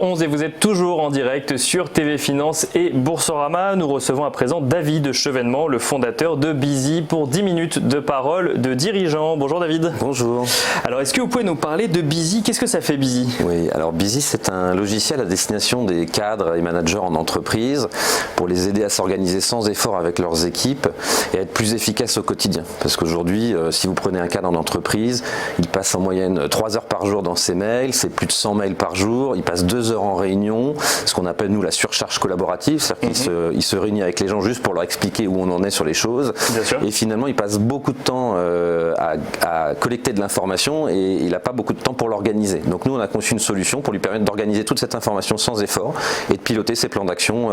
8h11 et vous êtes toujours en direct sur TV Finance et Boursorama. Nous recevons à présent David Chevènement, le fondateur de Bizy, pour 10 minutes de parole de dirigeant. Bonjour David. Bonjour. Alors est-ce que vous pouvez nous parler de Bizy? Qu'est-ce que ça fait Bizy? Oui, alors Bizy c'est un logiciel à destination des cadres et managers en entreprise pour les aider à s'organiser sans effort avec leurs équipes et à être plus efficaces au quotidien. Parce qu'aujourd'hui, si vous prenez un cadre en entreprise, il passe en moyenne 3 heures par jour dans ses mails, c'est plus de 100 mails par jour, il passe 2 heures en réunion, ce qu'on appelle nous la surcharge collaborative, c'est-à-dire qu'il se réunit avec les gens juste pour leur expliquer où on en est sur les choses. Et finalement, il passe beaucoup de temps à collecter de l'information et il n'a pas beaucoup de temps pour l'organiser. Donc nous, on a conçu une solution pour lui permettre d'organiser toute cette information sans effort et de piloter ses plans d'action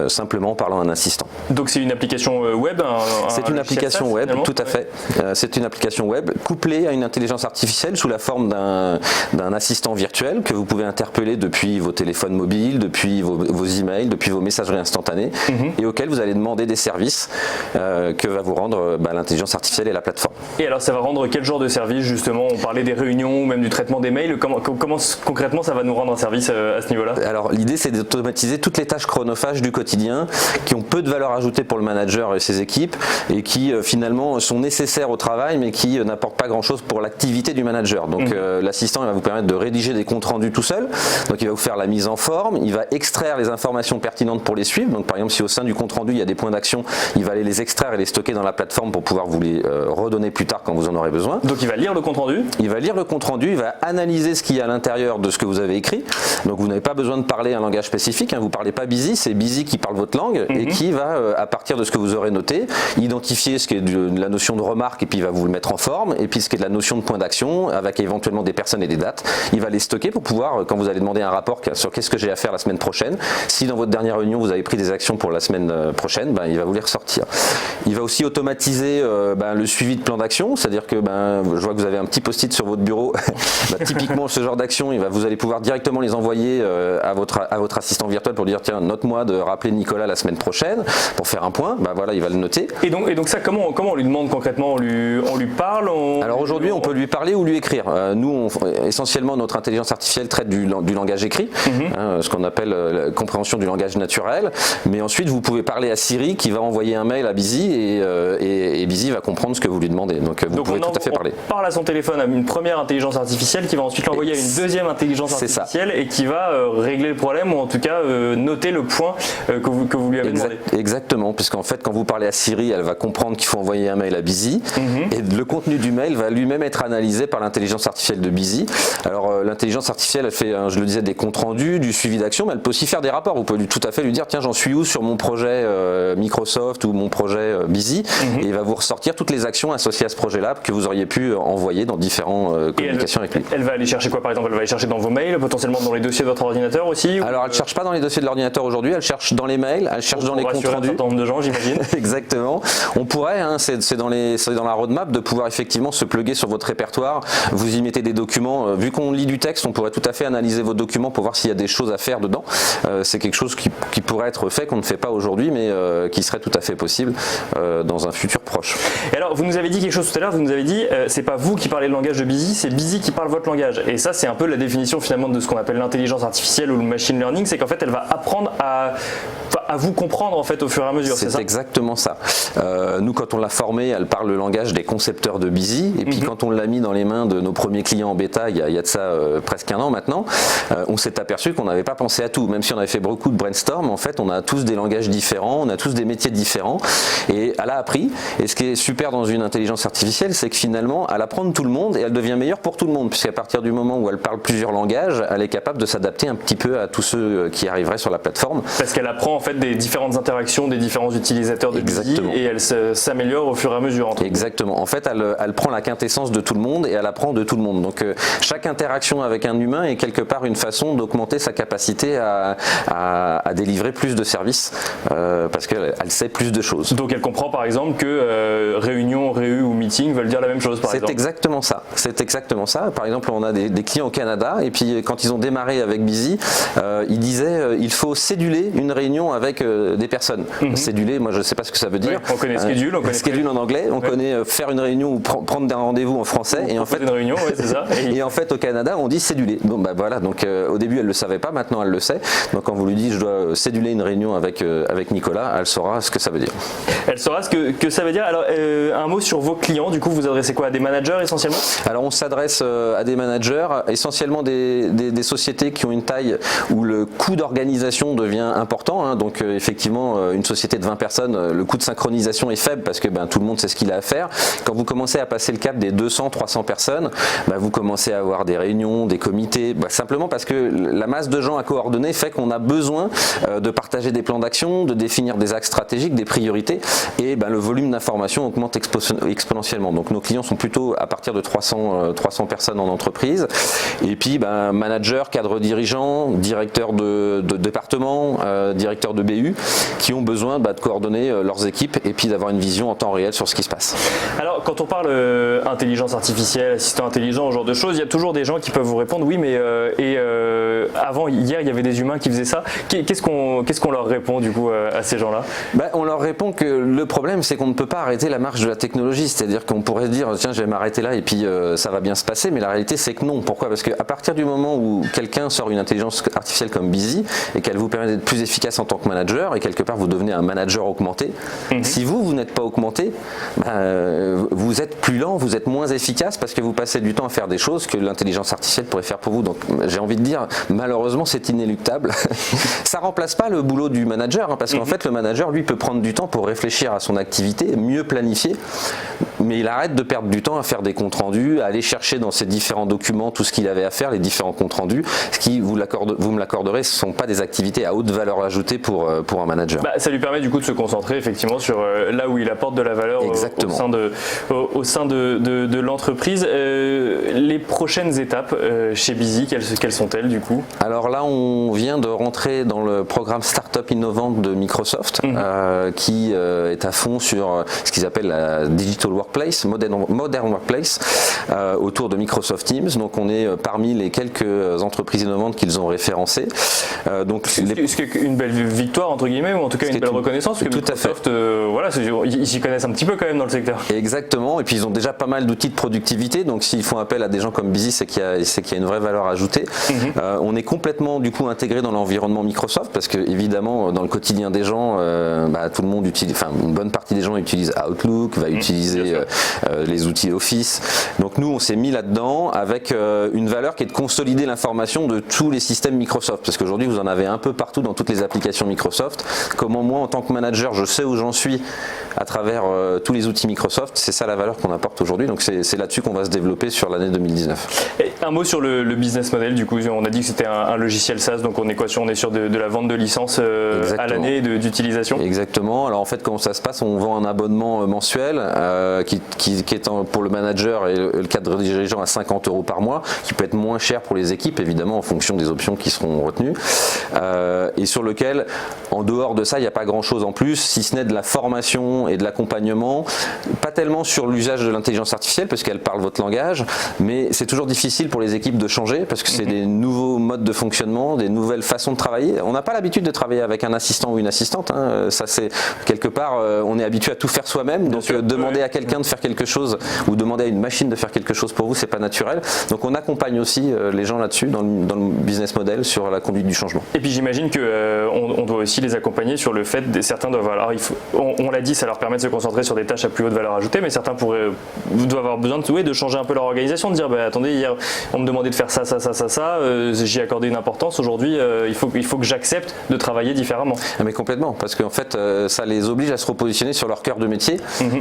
simplement en parlant à un assistant. Donc c'est une application web? C'est une application web, tout à fait. C'est une application web couplée à une intelligence artificielle sous la forme d'un assistant virtuel que vous pouvez interpeller depuis vos téléphones mobiles, depuis vos emails, depuis vos messageries instantanées et auquel vous allez demander des services que va vous rendre l'intelligence artificielle et la plateforme. Et alors ça va rendre quel genre de service justement? On parlait des réunions ou même du traitement des mails. Comment concrètement ça va nous rendre un service à ce niveau-là? Alors l'idée c'est d'automatiser toutes les tâches chronophages du quotidien qui ont peu de valeur ajoutée pour le manager et ses équipes et qui finalement sont nécessaires au travail mais qui n'apportent pas grand-chose pour l'activité du manager. Donc l'assistant il va vous permettre de rédiger des comptes rendus tout seul, donc il va vous faire la mise en forme, il va extraire les informations pertinentes pour les suivre, donc par exemple si au sein du compte rendu il y a des points d'action, il va aller les extraire et les stocker dans la plateforme pour pouvoir vous les redonner plus tard quand vous en aurez besoin. Donc il va lire le compte rendu? Il va lire le compte rendu, il va analyser ce qu'il y a à l'intérieur de ce que vous avez écrit, donc vous n'avez pas besoin de parler un langage spécifique, vous ne parlez pas Bizy, c'est Bizy qui parle votre langue et qui va, à partir de ce que vous aurez noté, identifier ce qui est de la notion de remarque et puis il va vous le mettre en forme, et puis ce qui est de la notion de point d'action avec éventuellement des personnes et des dates, il va les stocker pour pouvoir, quand vous allez demander un rapport sur qu'est-ce que j'ai à faire la semaine prochaine, si dans votre dernière réunion vous avez pris des actions pour la semaine prochaine, il va vous les ressortir. Il va aussi automatiser le suivi de plan d'action, c'est-à-dire que je vois que vous avez un petit post-it sur votre bureau, typiquement ce genre d'action, vous allez pouvoir directement les envoyer à votre assistant virtuel pour dire tiens, note-moi de rappeler Nicolas la semaine prochaine pour faire un point, voilà, il va le noter. Et donc ça, comment on lui demande concrètement? On lui parle? Alors aujourd'hui on peut lui parler ou lui écrire. Nous, essentiellement notre intelligence artificielle traite du langage écrit, ce qu'on appelle la compréhension du langage naturel, mais ensuite vous pouvez parler à Siri qui va envoyer un mail à Bizy et Bizy va comprendre ce que vous lui demandez, donc vous pouvez tout à fait parler. On parle à son téléphone à une première intelligence artificielle qui va ensuite l'envoyer à une deuxième intelligence artificielle et qui va régler le problème ou en tout cas noter le point que vous lui avez demandé. Exactement, puisqu'en fait quand vous parlez à Siri, elle va comprendre qu'il faut envoyer un mail à Bizy et le contenu du mail va lui-même être analysé par l'intelligence artificielle de Bizy. Alors l'intelligence artificielle elle fait, je le disais, des comptes rendus, du suivi d'action, mais elle peut aussi faire des rapports. Vous pouvez tout à fait lui dire tiens, j'en suis où sur mon projet Microsoft ou mon projet Bizy, et il va vous ressortir toutes les actions associées à ce projet-là que vous auriez pu envoyer dans différentes communications avec lui. Elle va aller chercher quoi par exemple? Elle va aller chercher dans vos mails, potentiellement dans les dossiers de votre ordinateur aussi? Alors elle ne cherche pas dans les dossiers de l'ordinateur aujourd'hui, elle cherche dans les mails, elle cherche dans les comptes rendus. Un certain nombre de gens, j'imagine. Exactement. On pourrait, c'est dans la roadmap de pouvoir effectivement se plugger sur votre répertoire, vous y mettez des documents, vu qu'on lit du texte, on pourrait tout à fait analyser vos documents pour voir s'il y a des choses à faire dedans. C'est quelque chose qui pourrait être fait, qu'on ne fait pas aujourd'hui, mais qui serait tout à fait possible dans un futur proche. Et alors, vous nous avez dit quelque chose tout à l'heure, vous nous avez dit, c'est pas vous qui parlez le langage de Bizy, c'est Bizy qui parle votre langage. Et ça, c'est un peu la définition finalement de ce qu'on appelle l'intelligence artificielle ou le machine learning, c'est qu'en fait, elle va apprendre à vous comprendre en fait au fur et à mesure. C'est exactement ça. Nous, quand on l'a formée, elle parle le langage des concepteurs de Bizy, et puis quand on l'a mis dans les mains de nos premiers clients en bêta, il y a de ça presque un an maintenant, on s'est aperçu qu'on n'avait pas pensé à tout. Même si on avait fait beaucoup de brainstorm, en fait, on a tous des langages différents, on a tous des métiers différents, et elle a appris. Et ce qui est super dans une intelligence artificielle, c'est que finalement, elle apprend de tout le monde et elle devient meilleure pour tout le monde, puisqu'à partir du moment où elle parle plusieurs langages, elle est capable de s'adapter un petit peu à tous ceux qui arriveraient sur la plateforme. Parce qu'elle apprend en fait des différentes interactions des différents utilisateurs de Bizy et elle s'améliore au fur et à mesure. Exactement. En fait, elle prend la quintessence de tout le monde et elle apprend de tout le monde. Donc chaque interaction avec un humain est quelque part une façon d'augmenter sa capacité à délivrer plus de services parce qu'elle sait plus de choses. Donc elle comprend par exemple que réunion, réu ou meeting veulent dire la même chose par exemple. C'est exactement ça. C'est exactement ça. Par exemple, on a des clients au Canada et puis quand ils ont démarré avec Bizy, ils disaient il faut céduler une réunion avec avec des personnes. Céduler, moi je ne sais pas ce que ça veut dire. Oui, on connaît schedule, on connaît schedule en anglais, on connaît faire une réunion ou prendre un rendez-vous en français. Et en fait, une réunion, ouais, c'est ça. Et en fait, au Canada, on dit céduler. Bon, bah voilà. Donc, au début, elle le savait pas. Maintenant, elle le sait. Donc, quand vous lui dites, je dois céduler une réunion avec Nicolas, elle saura ce que ça veut dire. Elle saura ce que ça veut dire. Alors, un mot sur vos clients. Du coup, vous adressez quoi à des managers essentiellement? Alors, on s'adresse à des managers, essentiellement des sociétés qui ont une taille où le coût d'organisation devient important. Hein. Donc, effectivement, une société de 20 personnes, le coût de synchronisation est faible parce que tout le monde sait ce qu'il a à faire. Quand vous commencez à passer le cap des 200, 300 personnes, vous commencez à avoir des réunions, des comités, simplement parce que la masse de gens à coordonner fait qu'on a besoin de partager des plans d'action, de définir des axes stratégiques, des priorités, et le volume d'informations augmente exponentiellement. Donc nos clients sont plutôt à partir de 300 personnes en entreprise, et puis managers, cadres dirigeants, directeurs de département, directeurs de BU, qui ont besoin de coordonner leurs équipes et puis d'avoir une vision en temps réel sur ce qui se passe. Alors quand on parle intelligence artificielle, assistant intelligent, ce genre de choses, il y a toujours des gens qui peuvent vous répondre oui mais avant, hier il y avait des humains qui faisaient ça. Qu'est-ce qu'on leur répond du coup à ces gens-là? On leur répond que le problème c'est qu'on ne peut pas arrêter la marche de la technologie, c'est-à-dire qu'on pourrait se dire tiens je vais m'arrêter là et puis ça va bien se passer, mais la réalité c'est que non. Pourquoi? Parce qu'à partir du moment où quelqu'un sort une intelligence artificielle comme Busy et qu'elle vous permet d'être plus efficace en tant que manager et quelque part vous devenez un manager augmenté, si vous n'êtes pas augmenté, vous êtes plus lent, vous êtes moins efficace parce que vous passez du temps à faire des choses que l'intelligence artificielle pourrait faire pour vous. Donc j'ai envie de dire, malheureusement c'est inéluctable. Ça remplace pas le boulot du manager, parce qu'en fait le manager lui peut prendre du temps pour réfléchir à son activité, mieux planifier, mais il arrête de perdre du temps à faire des comptes rendus, à aller chercher dans ses différents documents tout ce qu'il avait à faire, les différents comptes rendus. Ce qui, vous me l'accorderez, ce ne sont pas des activités à haute valeur ajoutée pour un manager. Ça lui permet du coup de se concentrer effectivement sur là où il apporte de la valeur au sein de l'entreprise. Les prochaines étapes chez Busy, quelles sont-elles du coup? Alors là, on vient de rentrer dans le programme Startup Innovante de Microsoft, qui est à fond sur ce qu'ils appellent la Digital Workplace, Modern Workplace, autour de Microsoft Teams. Donc on est parmi les quelques entreprises innovantes qu'ils ont référencées. C'est une belle victoire entre guillemets, ou en tout cas une belle reconnaissance, parce que Microsoft, ils s'y connaissent un petit peu quand même dans le secteur. Exactement, et puis ils ont déjà pas mal d'outils de productivité, donc s'ils font appel à des gens comme Busy, c'est qu'il y a une vraie valeur ajoutée. On est complètement du coup intégré dans l'environnement Microsoft, parce que évidemment dans le quotidien des gens, tout le monde utilise, une bonne partie des gens utilisent Outlook, va utiliser les outils Office. Donc nous on s'est mis là-dedans avec une valeur qui est de consolider l'information de tous les systèmes Microsoft, parce qu'aujourd'hui vous en avez un peu partout dans toutes les applications Microsoft. Comment moi en tant que manager je sais où j'en suis à travers tous les outils Microsoft, c'est ça la valeur qu'on apporte aujourd'hui, donc c'est là-dessus qu'on va se développer sur l'année 2019. Et un mot sur le business model, du coup on a dit que c'était un logiciel SaaS, donc on est quoi, on est sur de la vente de licences à l'année d'utilisation? Exactement, alors en fait comment ça se passe, on vend un abonnement mensuel qui est pour le manager et le cadre dirigeant à 50 € par mois, qui peut être moins cher pour les équipes évidemment en fonction des options qui seront retenues, et sur lequel en dehors de ça il n'y a pas grand chose en plus, si ce n'est de la formation et de l'accompagnement, pas tellement sur l'usage de l'intelligence artificielle parce qu'elle parle votre langage, mais c'est toujours difficile pour les équipes de changer parce que c'est des nouveaux modes de fonctionnement, des nouvelles façons de travailler. On n'a pas l'habitude de travailler avec un assistant ou une assistante, ça c'est quelque part, on est habitué à tout faire soi-même, donc demander à quelqu'un de faire quelque chose ou demander à une machine de faire quelque chose pour vous, c'est pas naturel. Donc on accompagne aussi les gens là-dessus dans le business model sur la conduite du changement. Et puis j'imagine qu'on doit aussi les accompagner sur le fait que certains doivent, alors on l'a dit, ça leur permet de se concentrer sur des tâches à plus haute valeur ajoutée, mais certains doivent avoir besoin de changer un peu leur organisation, de dire attendez, hier on me demandait de faire ça, j'y ai accordé une importance, aujourd'hui il faut que j'accepte de travailler différemment. Mais complètement, parce qu'en fait ça les oblige à se repositionner sur leur cœur de métier,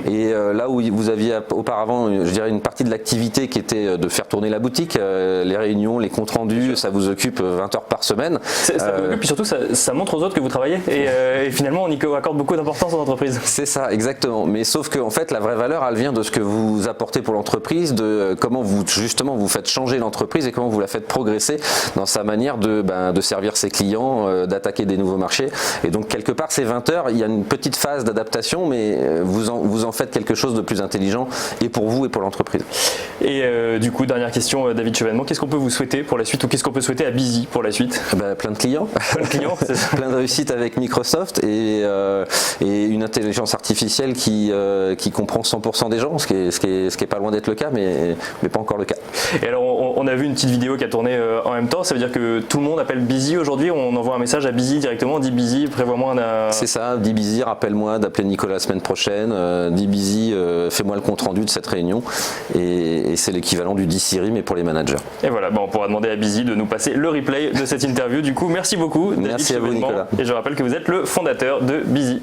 et là où vous aviez auparavant je dirais une partie de l'activité qui était de faire tourner la boutique, les réunions, les comptes rendus, ça vous occupe 20 heures par semaine. Ça vous occupe, puis surtout ça montre aux autres que vous travaillez, et finalement on y accorde beaucoup d'importance en entreprise. C'est ça, exactement, mais sauf que en fait la vraie valeur elle vient de ce que vous apportez pour l'entreprise, de comment vous justement vous faites changer changé l'entreprise et comment vous la faites progresser dans sa manière de servir ses clients, d'attaquer des nouveaux marchés. Et donc quelque part ces 20 heures, il y a une petite phase d'adaptation, mais vous en faites quelque chose de plus intelligent et pour vous et pour l'entreprise. Et du coup, dernière question, David Chevènement, qu'est-ce qu'on peut vous souhaiter pour la suite ou qu'est-ce qu'on peut souhaiter à Busy pour la suite? Plein de clients, plein de réussites avec Microsoft et une intelligence artificielle qui comprend 100% des gens, ce qui est pas loin d'être le cas, mais pas encore le cas. Et alors on a vu une petite vidéo qui a tourné en même temps, ça veut dire que tout le monde appelle Busy aujourd'hui, on envoie un message à Busy directement, on dit Busy, prévois-moi un... C'est ça, dis Busy, rappelle-moi d'appeler Nicolas la semaine prochaine, dis Busy, fais-moi le compte rendu de cette réunion, et c'est l'équivalent du dis Siri mais pour les managers. Et voilà, on pourra demander à Busy de nous passer le replay de cette interview. Du coup, merci beaucoup David Merci à vous, Nicolas. Et je rappelle que vous êtes le fondateur de Busy.